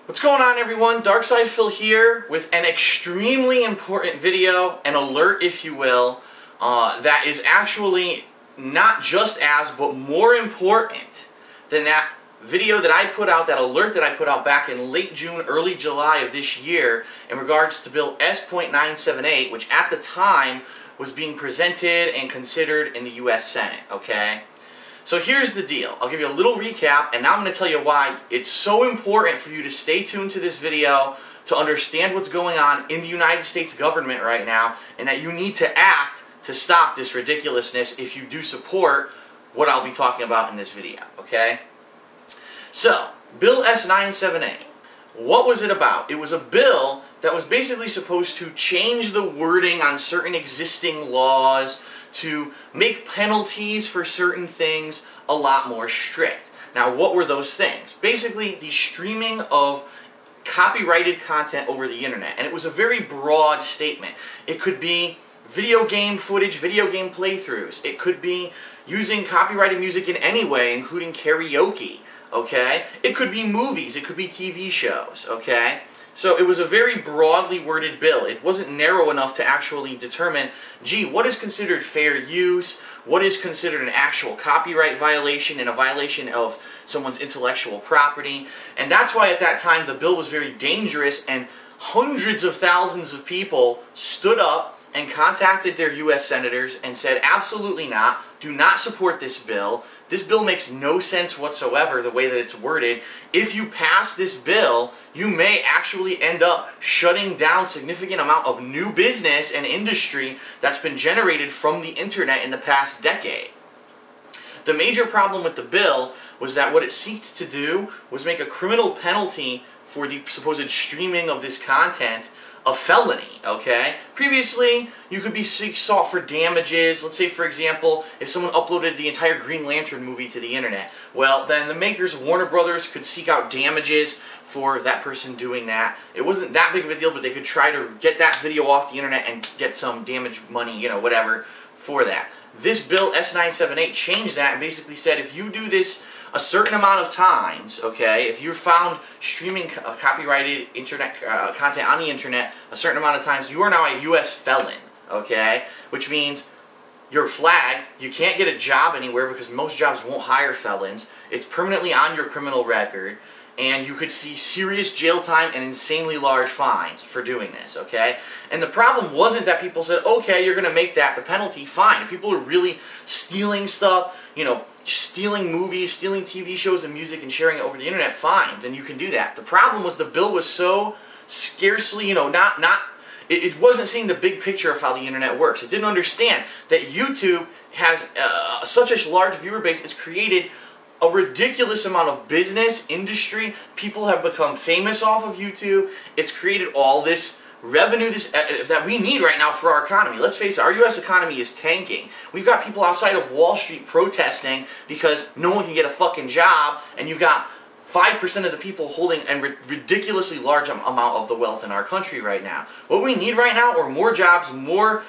What's going on, everyone? Darkside Phil here with an extremely important video, an alert if you will, that is actually not just as, but more important than that video that I put out, that alert that I put out back in late June, early July of this year in regards to Bill S.978, which at the time was being presented and considered in the U.S. Senate, okay? So here's the deal. I'll give you a little recap, and now I'm going to tell you why it's so important for you to stay tuned to this video to understand what's going on in the United States government right now, and that you need to act to stop this ridiculousness if you do support what I'll be talking about in this video, okay? So, Bill S.978, what was it about? It was a bill that was basically supposed to change the wording on certain existing laws, to make penalties for certain things a lot more strict. Now, what were those things? Basically, the streaming of copyrighted content over the internet. And it was a very broad statement. It could be video game footage, video game playthroughs. It could be using copyrighted music in any way, including karaoke, okay? It could be movies. It could be TV shows, okay? So it was a very broadly worded bill. It wasn't narrow enough to actually determine, gee, what is considered fair use? What is considered an actual copyright violation and a violation of someone's intellectual property? And that's why at that time the bill was very dangerous, and hundreds of thousands of people stood up and contacted their U.S. senators and said, absolutely not, do not support this bill. This bill makes no sense whatsoever the way that it's worded. If you pass this bill, you may actually end up shutting down significant amount of new business and industry that's been generated from the internet in the past decade. The major problem with the bill was that what it sought to do was make a criminal penalty for the supposed streaming of this content a felony, okay? Previously, you could be sought for damages. Let's say, for example, if someone uploaded the entire Green Lantern movie to the internet, well, then the makers of Warner Brothers could seek out damages for that person doing that. It wasn't that big of a deal, but they could try to get that video off the internet and get some damage money, you know, whatever, for that. This bill, S.978, changed that and basically said if you do this a certain amount of times, okay, if you're found streaming copyrighted internet content on the internet a certain amount of times, you are now a U.S. felon, okay, which means you're flagged, you can't get a job anywhere because most jobs won't hire felons, it's permanently on your criminal record, and you could see serious jail time and insanely large fines for doing this, okay? And the problem wasn't that people said, okay, you're going to make that the penalty, fine. If people are really stealing stuff, you know, stealing movies, stealing TV shows and music and sharing it over the internet, fine, then you can do that. The problem was the bill was so scarcely, you know, it wasn't seeing the big picture of how the internet works. It didn't understand that YouTube has such a large viewer base. It's created a ridiculous amount of business, industry. People have become famous off of YouTube. It's created all this revenue that we need right now for our economy. Let's face it, our U.S. economy is tanking. We've got people outside of Wall Street protesting because no one can get a fucking job, and you've got 5% of the people holding a ridiculously large amount of the wealth in our country right now. What we need right now are more jobs, more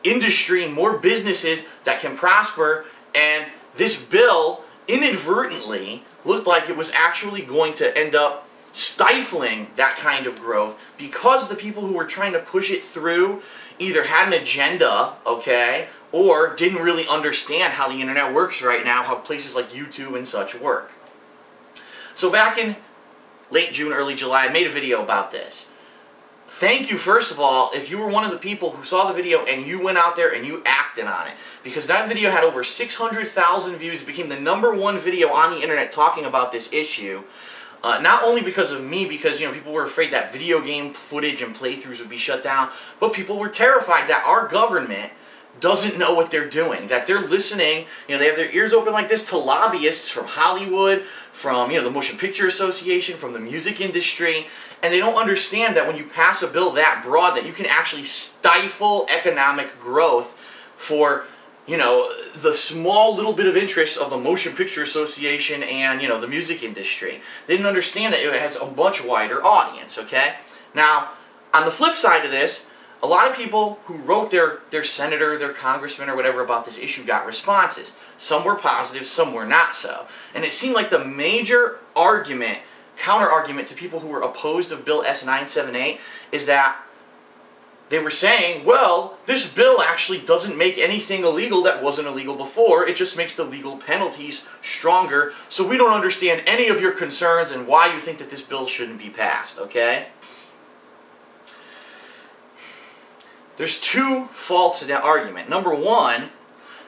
industry, more businesses that can prosper, and this bill inadvertently looked like it was actually going to end up stifling that kind of growth because the people who were trying to push it through either had an agenda, okay, or didn't really understand how the internet works right now, how places like YouTube and such work. So back in late June, early July, I made a video about this. Thank you, first of all, if you were one of the people who saw the video and you went out there and you acted on it. Because that video had over 600,000 views. It became the #1 video on the internet talking about this issue. Not only because of me, because, you know, people were afraid that video game footage and playthroughs would be shut down, but people were terrified that our government doesn't know what they're doing, that they're listening, you know, they have their ears open like this to lobbyists from Hollywood, from, you know, the Motion Picture Association, from the music industry, and they don't understand that when you pass a bill that broad, that you can actually stifle economic growth for, you know, the small little bit of interest of the Motion Picture Association and, you know, the music industry. They didn't understand that it has a much wider audience, okay? Now, on the flip side of this, a lot of people who wrote their senator, their congressman, or whatever about this issue got responses. Some were positive, some were not so. And it seemed like the major argument counter-argument to people who were opposed of Bill S.978 is that they were saying, well, this bill actually doesn't make anything illegal that wasn't illegal before. It just makes the legal penalties stronger. So we don't understand any of your concerns and why you think that this bill shouldn't be passed, okay? There's two faults in that argument. Number one,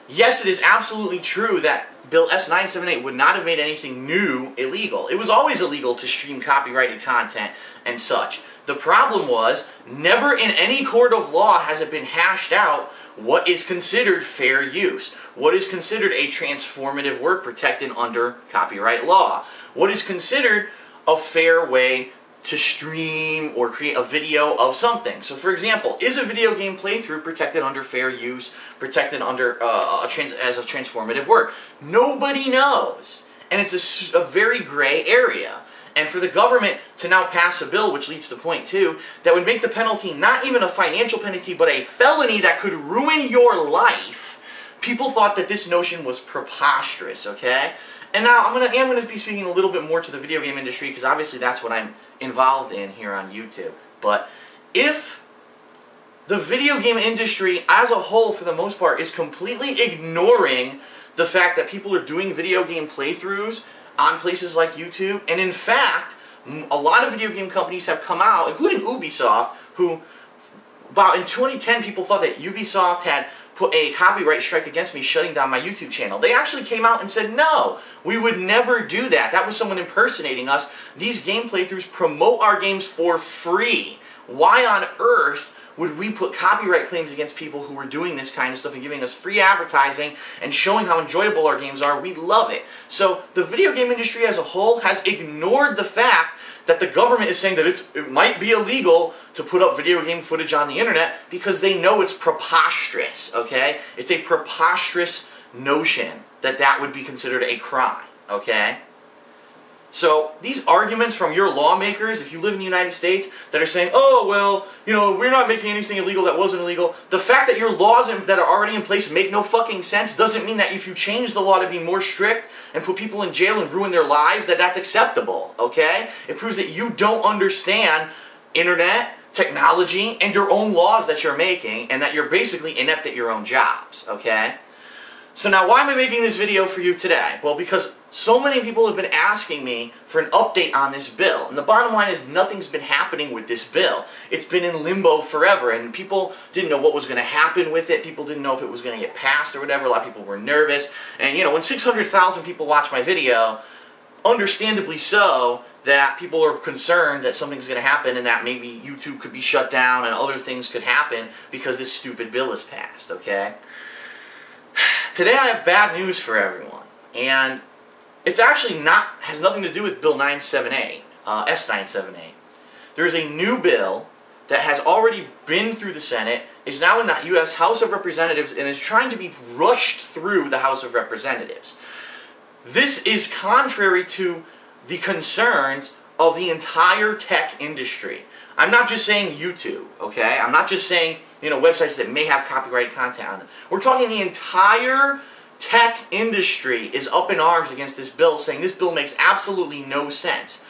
yes, it is absolutely true that Bill S.978 would not have made anything new illegal. It was always illegal to stream copyrighted content and such. The problem was, never in any court of law has it been hashed out what is considered fair use, what is considered a transformative work protected under copyright law, what is considered a fair way to stream or create a video of something. So for example, is a video game playthrough protected under fair use, protected under as a transformative work? Nobody knows. And it's a very gray area. And for the government to now pass a bill, which leads to point two, that would make the penalty not even a financial penalty, but a felony that could ruin your life, people thought that this notion was preposterous, okay? And now I am going to be speaking a little bit more to the video game industry, because obviously that's what I'm involved in here on YouTube. But if the video game industry as a whole, for the most part, is completely ignoring the fact that people are doing video game playthroughs on places like YouTube, and in fact, a lot of video game companies have come out, including Ubisoft, who, about in 2010, people thought that Ubisoft had put a copyright strike against me shutting down my YouTube channel. They actually came out and said, no, we would never do that. That was someone impersonating us. These game playthroughs promote our games for free. Why on earth would we put copyright claims against people who were doing this kind of stuff and giving us free advertising and showing how enjoyable our games are? We love it. So the video game industry as a whole has ignored the fact that the government is saying that it might be illegal to put up video game footage on the internet because they know it's preposterous, okay? It's a preposterous notion that that would be considered a crime, okay? So these arguments from your lawmakers, if you live in the United States, that are saying, oh, well, you know, we're not making anything illegal that wasn't illegal. The fact that your laws that are already in place make no fucking sense doesn't mean that if you change the law to be more strict and put people in jail and ruin their lives, that that's acceptable, okay? It proves that you don't understand internet, technology, and your own laws that you're making, and that you're basically inept at your own jobs, okay? So now, why am I making this video for you today? Well, because so many people have been asking me for an update on this bill. And the bottom line is nothing's been happening with this bill. It's been in limbo forever, and people didn't know what was going to happen with it. People didn't know if it was going to get passed or whatever. A lot of people were nervous. And, you know, when 600,000 people watch my video, understandably so, that people are concerned that something's going to happen and that maybe YouTube could be shut down and other things could happen because this stupid bill is passed, okay? Today I have bad news for everyone, and it's actually has nothing to do with Bill 978, S.978. There is a new bill that has already been through the Senate, is now in the U.S. House of Representatives, and is trying to be rushed through the House of Representatives. This is contrary to the concerns of the entire tech industry. I'm not just saying YouTube, okay? I'm not just saying, you know, websites that may have copyrighted content on them. We're talking the entire tech industry is up in arms against this bill, saying this bill makes absolutely no sense.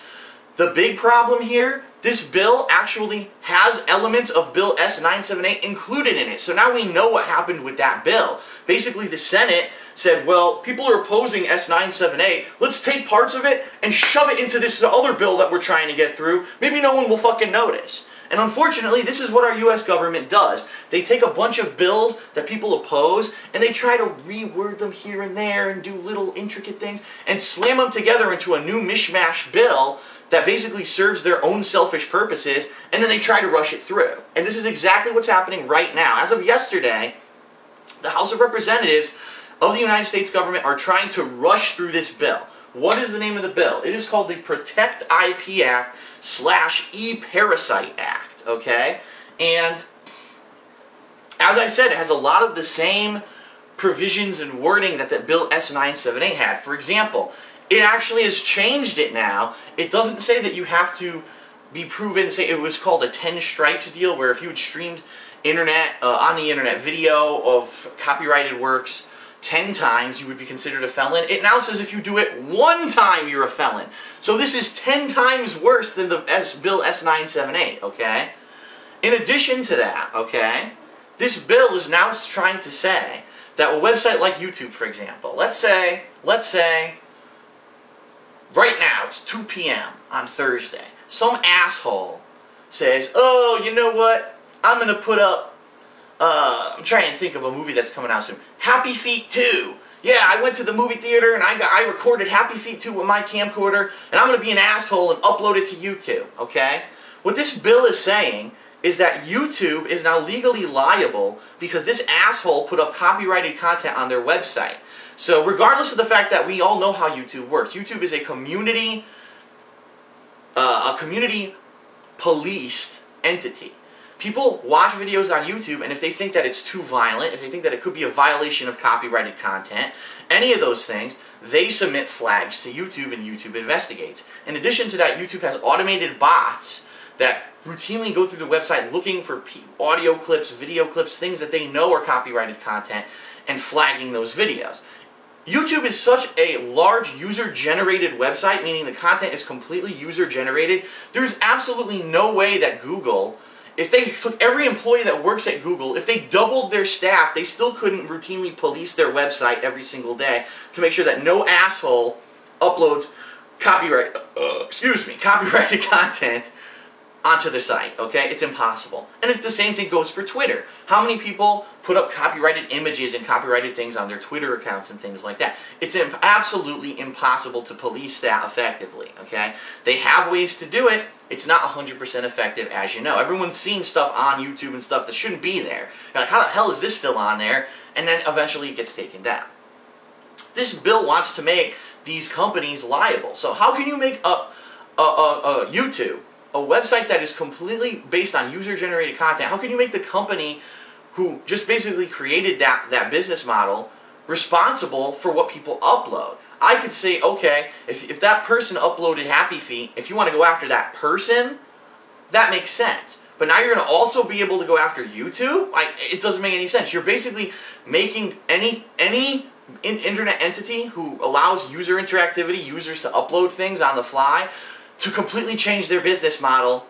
The big problem here, this bill actually has elements of Bill S.978 included in it. So now we know what happened with that bill. Basically, the Senate said, well, people are opposing S.978. Let's take parts of it and shove it into this other bill that we're trying to get through. Maybe no one will fucking notice. And unfortunately, this is what our U.S. government does. They take a bunch of bills that people oppose, and they try to reword them here and there and do little intricate things, and slam them together into a new mishmash bill that basically serves their own selfish purposes, and then they try to rush it through. And this is exactly what's happening right now. As of yesterday, the House of Representatives of the United States government are trying to rush through this bill. What is the name of the bill? It is called the Protect IP Act / E-Parasite Act, okay? And as I said, it has a lot of the same provisions and wording that the Bill S.978 had. For example, it actually has changed it now. It doesn't say that you have to be proven, say it was called a 10 strikes deal, where if you had streamed on the internet video of copyrighted works, 10 times, you would be considered a felon. It now says if you do it 1 time, you're a felon. So this is 10 times worse than the Bill S.978, okay? In addition to that, okay, this bill is now trying to say that a website like YouTube, for example, let's say, right now, it's 2 p.m. on Thursday, some asshole says, oh, you know what, I'm going to put up, I'm trying to think of a movie that's coming out soon, Happy Feet 2. Yeah, I went to the movie theater and I recorded Happy Feet 2 with my camcorder, and I'm going to be an asshole and upload it to YouTube, okay? What this bill is saying is that YouTube is now legally liable because this asshole put up copyrighted content on their website. So regardless of the fact that we all know how YouTube works, YouTube is a community policed entity. People watch videos on YouTube, and if they think that it's too violent, if they think that it could be a violation of copyrighted content, any of those things, they submit flags to YouTube, and YouTube investigates. In addition to that, YouTube has automated bots that routinely go through the website looking for audio clips, video clips, things that they know are copyrighted content, and flagging those videos. YouTube is such a large user-generated website, meaning the content is completely user-generated. There's absolutely no way that Google, if they took every employee that works at Google, if they doubled their staff, they still couldn't routinely police their website every single day to make sure that no asshole uploads copyrighted content onto the site, okay? It's impossible. And the same thing goes for Twitter. How many people put up copyrighted images and copyrighted things on their Twitter accounts and things like that? It's absolutely impossible to police that effectively, okay? They have ways to do it. It's not 100% effective, as you know. Everyone's seen stuff on YouTube and stuff that shouldn't be there. You're like, how the hell is this still on there? And then eventually it gets taken down. This bill wants to make these companies liable. So how can you make YouTube, a website that is completely based on user-generated content, how can you make the company who just basically created that business model responsible for what people upload? I could say, okay, if that person uploaded Happy Feet, if you want to go after that person, that makes sense. But now you're going to also be able to go after YouTube? It doesn't make any sense. You're basically making any internet entity who allows user interactivity, users to upload things on the fly, to completely change their business model,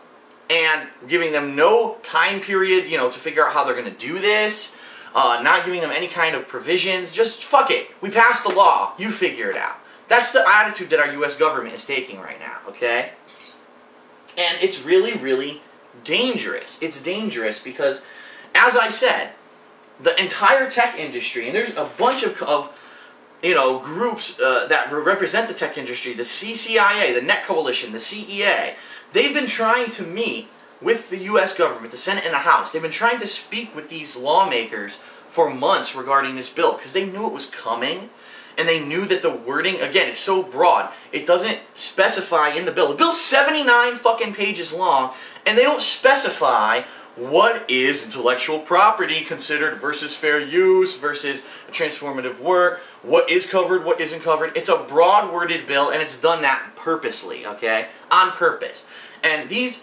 and giving them no time period, to figure out how they're going to do this, not giving them any kind of provisions. Just fuck it. We passed the law. You figure it out. That's the attitude that our U.S. government is taking right now, okay? And it's really, really dangerous. It's dangerous because, as I said, the entire tech industry, and there's a bunch of groups that represent the tech industry, the CCIA, the Net Coalition, the CEA, they've been trying to meet with the U.S. government, the Senate and the House. They've been trying to speak with these lawmakers for months regarding this bill because they knew it was coming, and they knew that the wording, again, it's so broad. It doesn't specify in the bill. The bill's 79 fucking pages long, and they don't specify what is intellectual property considered versus fair use versus a transformative work, what is covered, what isn't covered. It's a broad worded bill, and it's done that purposely, okay? On purpose. And these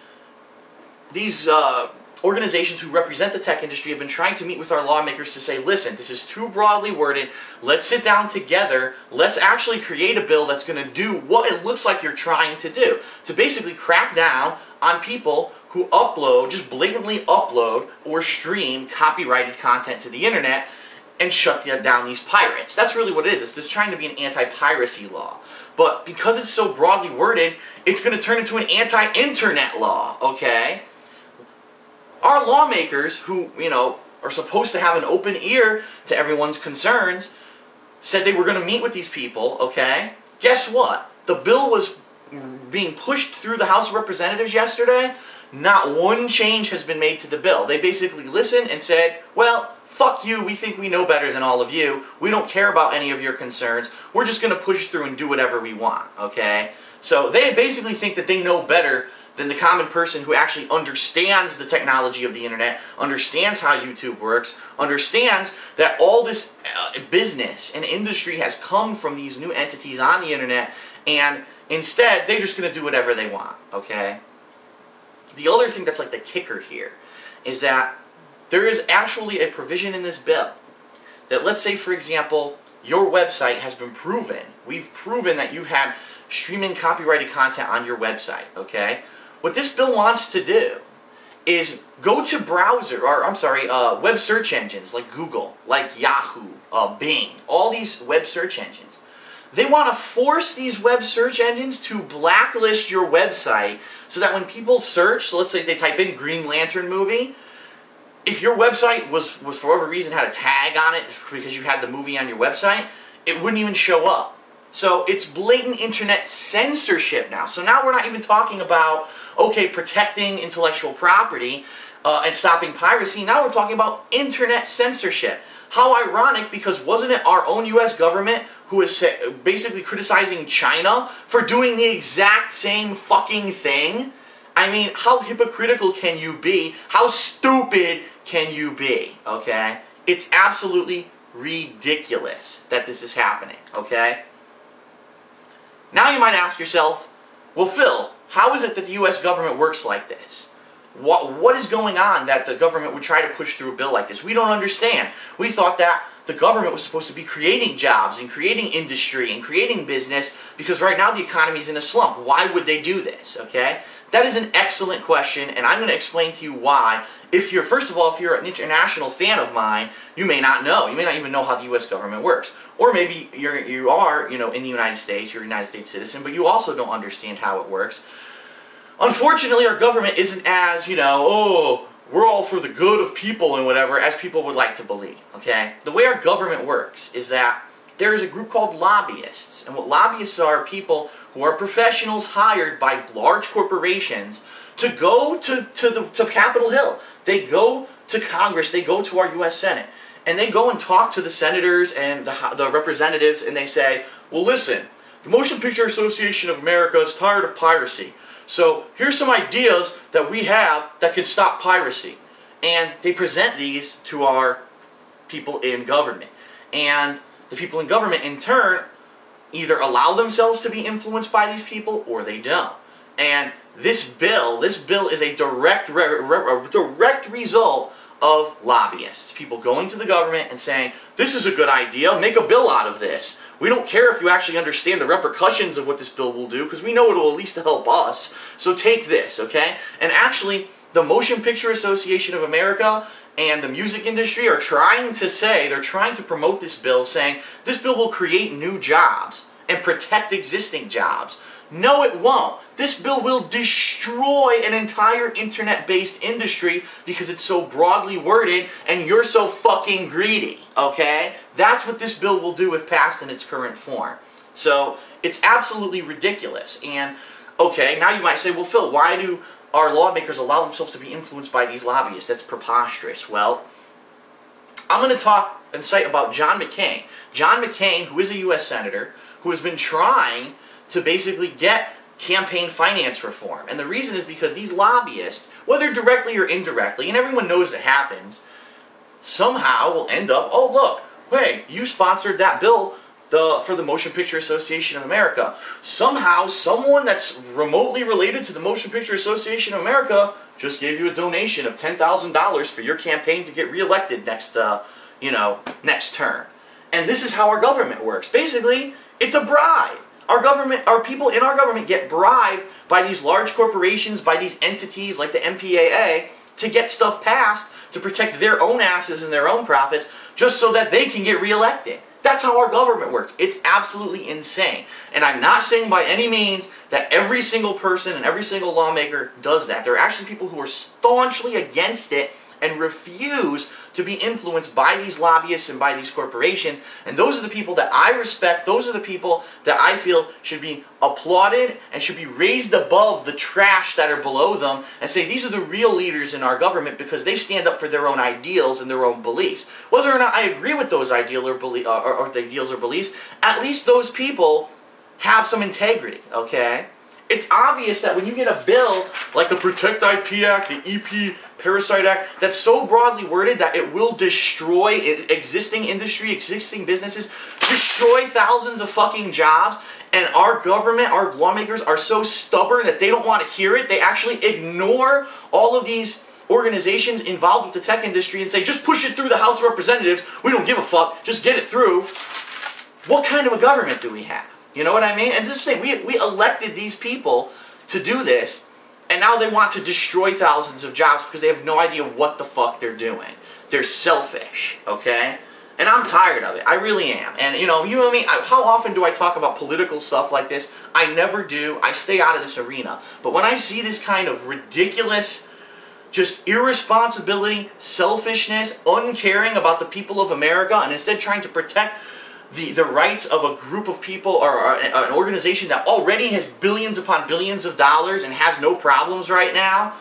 organizations who represent the tech industry have been trying to meet with our lawmakers to say, listen, this is too broadly worded, let's sit down together, let's actually create a bill that's going to do what it looks like you're trying to do, to basically crack down on people who upload, just blatantly upload or stream copyrighted content to the internet and shut down these pirates. That's really what it is. It's just trying to be an anti-piracy law. But because it's so broadly worded, it's going to turn into an anti-internet law, okay? Our lawmakers, who, are supposed to have an open ear to everyone's concerns, said they were going to meet with these people, okay? Guess what? The bill was being pushed through the House of Representatives yesterday. Not one change has been made to the bill. They basically listened and said, well, fuck you, we think we know better than all of you. We don't care about any of your concerns. We're just going to push through and do whatever we want, okay? So they basically think that they know better than the common person who actually understands the technology of the internet, understands how YouTube works, understands that all this business and industry has come from these new entities on the internet, and instead, they're just going to do whatever they want, okay? The other thing that's like the kicker here is that there is actually a provision in this bill that, let's say, for example, your website has been proven. We've proven that you've had streaming copyrighted content on your website, okay? What this bill wants to do is go to web search engines like Google, like Yahoo, Bing, all these web search engines. They want to force these web search engines to blacklist your website so that when people search, so let's say they type in Green Lantern movie, if your website was for whatever reason had a tag on it because you had the movie on your website, it wouldn't even show up. So it's blatant internet censorship now. So now we're not even talking about, okay, protecting intellectual property and stopping piracy. Now we're talking about internet censorship. How ironic, because wasn't it our own U.S. government who is basically criticizing China for doing the exact same fucking thing? I mean, how hypocritical can you be? How stupid can you be? Okay? It's absolutely ridiculous that this is happening. Okay? Now you might ask yourself, well, Phil, how is it that the U.S. government works like this? What is going on that the government would try to push through a bill like this? We don't understand. We thought that the government was supposed to be creating jobs and creating industry and creating business, because right now the economy is in a slump. Why would they do this? Okay? That is an excellent question, and I'm going to explain to you why. First of all, if you're an international fan of mine, you may not know. You may not even know how the U.S. government works. Or maybe you are in the United States, you're a United States citizen, but you also don't understand how it works. Unfortunately, our government isn't as, oh, we're all for the good of people and whatever, as people would like to believe, okay? The way our government works is that there is a group called lobbyists, and what lobbyists are people who are professionals hired by large corporations to go to Capitol Hill. They go to Congress, they go to our U.S. Senate, and they go and talk to the senators and the representatives, and they say, well, listen, the Motion Picture Association of America is tired of piracy. So here's some ideas that we have that can stop piracy. And they present these to our people in government. And the people in government, in turn, either allow themselves to be influenced by these people or they don't. And this bill is a direct result of lobbyists. People going to the government and saying, this is a good idea, make a bill out of this. We don't care if you actually understand the repercussions of what this bill will do, because we know it will at least help us. So take this, okay? And actually, the Motion Picture Association of America and the music industry are trying to promote this bill, saying this bill will create new jobs and protect existing jobs. No, it won't. This bill will destroy an entire internet-based industry because it's so broadly worded and you're so fucking greedy, okay? That's what this bill will do if passed in its current form. So, it's absolutely ridiculous. And, okay, now you might say, well, Phil, why do our lawmakers allow themselves to be influenced by these lobbyists? That's preposterous. Well, I'm going to talk and cite about John McCain. John McCain, who is a U.S. Senator, who has been trying to basically get campaign finance reform. And the reason is because these lobbyists, whether directly or indirectly, and everyone knows it happens, somehow will end up, oh look, hey, you sponsored that bill for the Motion Picture Association of America. Somehow, someone that's remotely related to the Motion Picture Association of America just gave you a donation of $10,000 for your campaign to get reelected next term. And this is how our government works. Basically, it's a bribe. Our people in our government get bribed by these large corporations, by these entities like the MPAA, to get stuff passed to protect their own asses and their own profits, just so that they can get reelected. That's how our government works. It's absolutely insane. And I'm not saying by any means that every single person and every single lawmaker does that. There are actually people who are staunchly against it and refuse to be influenced by these lobbyists and by these corporations. And those are the people that I respect. Those are the people that I feel should be applauded and should be raised above the trash that are below them and say these are the real leaders in our government because they stand up for their own ideals and their own beliefs. Whether or not I agree with those ideals or beliefs, at least those people have some integrity, okay? It's obvious that when you get a bill like the Protect IP Act, the EP Parasite Act, that's so broadly worded that it will destroy existing industry, existing businesses, destroy thousands of fucking jobs, and our government, our lawmakers are so stubborn that they don't want to hear it. They actually ignore all of these organizations involved with the tech industry and say, just push it through the House of Representatives, we don't give a fuck, just get it through, what kind of a government do we have? You know what I mean? And this thing, we elected these people to do this, and now they want to destroy thousands of jobs because they have no idea what the fuck they're doing. They're selfish, okay? And I'm tired of it. I really am. And you know what I mean? How often do I talk about political stuff like this? I never do. I stay out of this arena. But when I see this kind of ridiculous, just irresponsibility, selfishness, uncaring about the people of America, and instead trying to protect the rights of a group of people or an organization that already has billions upon billions of dollars and has no problems right now,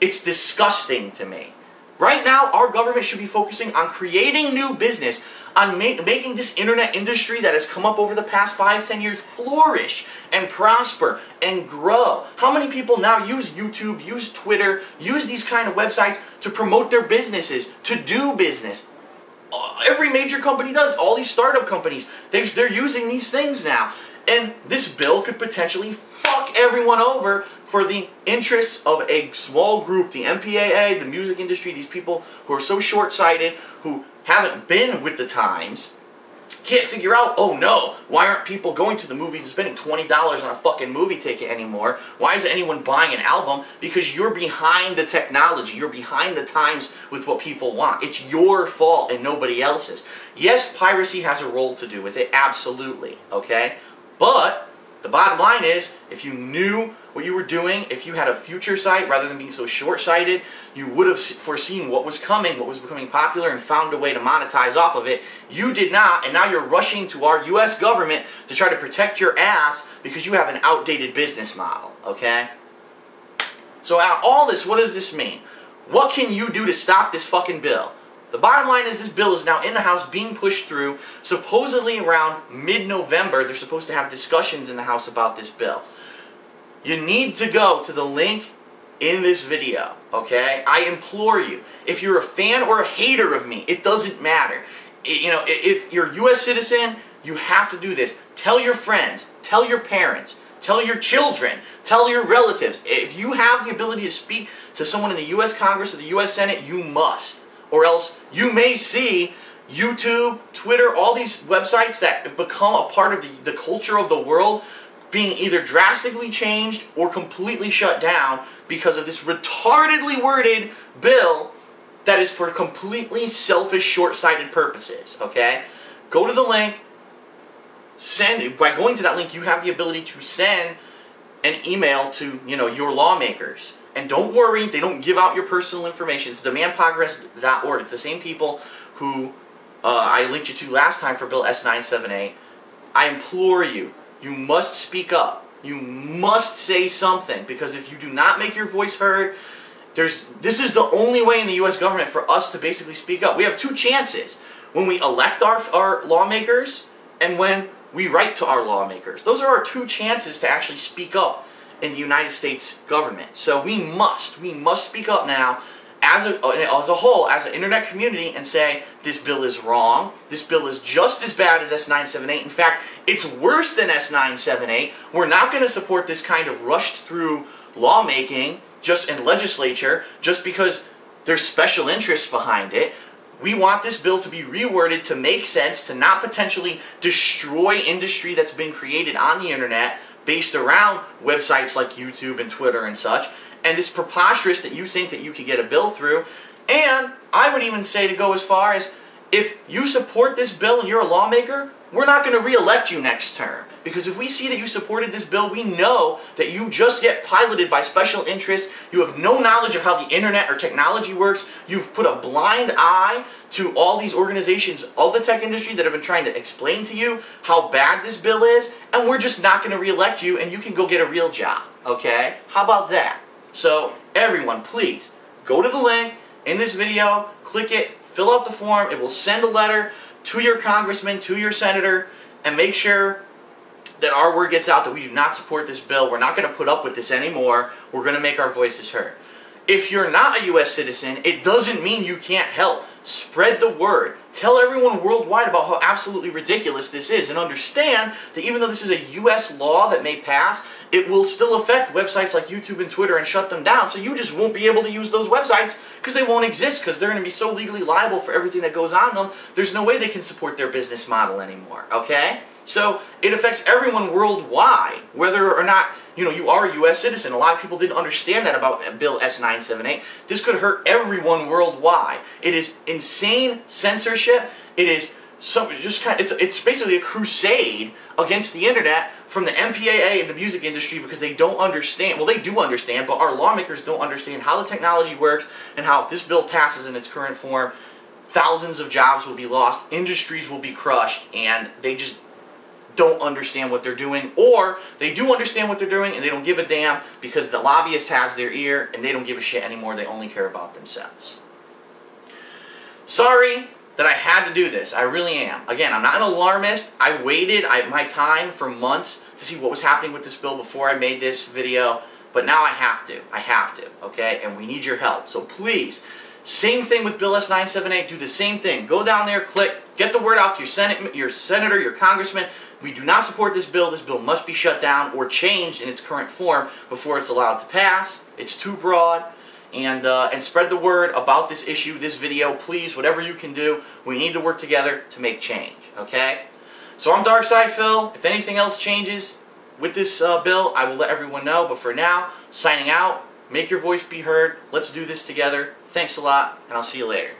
it's disgusting to me. Right now, our government should be focusing on creating new business, on making this internet industry that has come up over the past 5-10 years flourish and prosper and grow. How many people now use YouTube, use Twitter, use these kind of websites to promote their businesses, to do business? Every major company does. All these startup companies, they're using these things now. And this bill could potentially fuck everyone over for the interests of a small group, the MPAA, the music industry, these people who are so short-sighted, who haven't been with the times, can't figure out, oh no, why aren't people going to the movies and spending $20 on a fucking movie ticket anymore? Why isn't anyone buying an album? Because you're behind the technology. You're behind the times with what people want. It's your fault and nobody else's. Yes, piracy has a role to do with it, absolutely, okay? But the bottom line is, if you knew what you were doing, if you had a future sight rather than being so short-sighted, you would have foreseen what was coming, what was becoming popular, and found a way to monetize off of it. You did not, and now you're rushing to our U.S. government to try to protect your ass because you have an outdated business model, okay? So out of all this, what does this mean? What can you do to stop this fucking bill? The bottom line is this bill is now in the House being pushed through. Supposedly around mid-November, they're supposed to have discussions in the House about this bill. You need to go to the link in this video, okay? I implore you. If you're a fan or a hater of me, it doesn't matter. If you're a U.S. citizen, you have to do this. Tell your friends, tell your parents, tell your children, tell your relatives. If you have the ability to speak to someone in the U.S. Congress or the U.S. Senate, you must. Or else you may see YouTube, Twitter, all these websites that have become a part of the culture of the world being either drastically changed or completely shut down because of this retardedly worded bill that is for completely selfish, short-sighted purposes, okay? Go to the link. By going to that link, you have the ability to send an email to, your lawmakers. And don't worry, they don't give out your personal information. It's DemandProgress.org. It's the same people who I linked you to last time for Bill S.978. I implore you, you must speak up. You must say something, because if you do not make your voice heard, this is the only way in the U.S. government for us to basically speak up. We have two chances. When we elect our lawmakers and when we write to our lawmakers. Those are our two chances to actually speak up in the United States government. So we must speak up now as a whole, as an internet community, and say, this bill is wrong, this bill is just as bad as S.978. In fact, it's worse than S.978. We're not going to support this kind of rushed through lawmaking and legislature just because there's special interests behind it. We want this bill to be reworded to make sense, to not potentially destroy industry that's been created on the internet based around websites like YouTube and Twitter and such. And it's preposterous that you think that you could get a bill through. And I would even say to go as far as, if you support this bill and you're a lawmaker, we're not going to re-elect you next term. Because if we see that you supported this bill, we know that you just get piloted by special interests. You have no knowledge of how the internet or technology works. You've put a blind eye to all these organizations of the tech industry that have been trying to explain to you how bad this bill is. And we're just not going to re-elect you, and you can go get a real job. Okay? How about that? So, everyone, please, go to the link in this video, click it, fill out the form. It will send a letter to your congressman, to your senator, and make sure that our word gets out that we do not support this bill. We're not going to put up with this anymore. We're going to make our voices heard. If you're not a U.S. citizen, it doesn't mean you can't help. Spread the word. Tell everyone worldwide about how absolutely ridiculous this is, and understand that even though this is a U.S. law that may pass, it will still affect websites like YouTube and Twitter and shut them down. So you just won't be able to use those websites because they won't exist, because they're going to be so legally liable for everything that goes on them. There's no way they can support their business model anymore, okay? So it affects everyone worldwide, whether or not you are a U.S. citizen. A lot of people didn't understand that about Bill S.978. This could hurt everyone worldwide. It is insane censorship. It is it's basically a crusade against the internet from the MPAA and the music industry, because they don't understand. Well, they do understand, but our lawmakers don't understand how the technology works, and how if this bill passes in its current form, thousands of jobs will be lost, industries will be crushed, and they just don't understand what they're doing. Or they do understand what they're doing and they don't give a damn because the lobbyist has their ear and they don't give a shit anymore. They only care about themselves. Sorry that I had to do this. I really am. Again, I'm not an alarmist. I waited my time for months to see what was happening with this bill before I made this video. But now I have to. I have to. Okay? And we need your help. So please, same thing with Bill S.978. Do the same thing. Go down there, click, get the word out to your senator, your congressman. We do not support this bill. This bill must be shut down or changed in its current form before it's allowed to pass. It's too broad. And spread the word about this issue, this video, please, whatever you can do. We need to work together to make change, okay? So I'm Darkside Phil. If anything else changes with this bill, I will let everyone know. But for now, signing out. Make your voice be heard. Let's do this together. Thanks a lot, and I'll see you later.